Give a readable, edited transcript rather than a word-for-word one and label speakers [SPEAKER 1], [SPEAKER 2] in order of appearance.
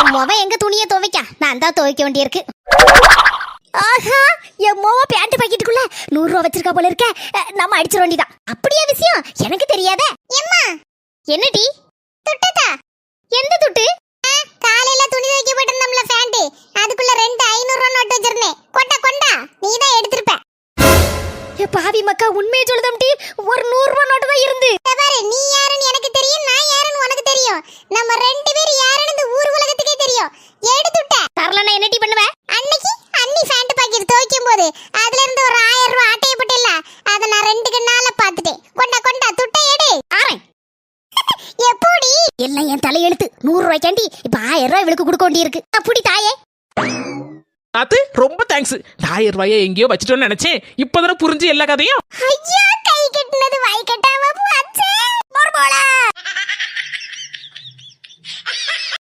[SPEAKER 1] என் மொவ எங்க துணியை துவைக்க, நான் தான் துவைக்க வேண்டியிருக்கு. ஆஹா, என் மொவ பேண்ட் பாக்கெட்டுக்குள்ள 100 ரூபா வச்சிருக்கா போல இருக்க. நம்ம அடிச்சிட வேண்டியதான். அப்படியே விஷயம் எனக்கு தெரியாத. எம்மா என்னடி துட்டதா? எந்த துட்டு? காலையில துணி துவைக்க போட்டிருந்தோம்ல பேண்ட், அதுக்குள்ள 2 500 ரூபா நோட் வச்சிருந்தேன். கொண்டா கொண்டா, நீ தான் எடுத்துருப்ப. ஏ பாவி மக்கா, உண்மையை சொல்லுதம்டி. ஒரு 100 ரூபா நோட்டு தான் இருந்து. பாரு, நீ யாருன்னு எனக்கு தெரியும், நான் யாருன்னு உனக்கு தெரியும். நம்ம 2 பேரும் யாருன்னு இந்த ஊர் உலகத்துக்கே தெரியும். எடுத்துட்ட. தரலனா என்னடி பண்ணுவ? அன்னைக்கு அண்ணி பேண்ட் பாக்கெட் துவைக்கும் போது அதுல இருந்து ஒரு 1000 ரூபா ஆட்டைய போட்டேல்ல, அத நான் 2 கண்ணால பாத்துட்டேன். கொண்டா கொண்டா, துட்டை எடு. ஆறேன். எப்படி? எல்லாம் என் தலையெழுத்து. 100 ரூபாய்க்காண்டி இப்ப 1000 ரூபாய் இவளுக்கு கொடுக்க வேண்டியிருக்கு. அப்படி தாயே.
[SPEAKER 2] அது ரொம்ப தேங்க்ஸ். 1000 ரூபாயை எங்கேயோ வச்சுட்டோன்னு நினைச்சேன். இப்பதானே புரிஞ்சு எல்லா கதையும்.
[SPEAKER 1] ஐயா, கை கட்டினது வாய் கட்டாம போச்சே. மொர்மோளா.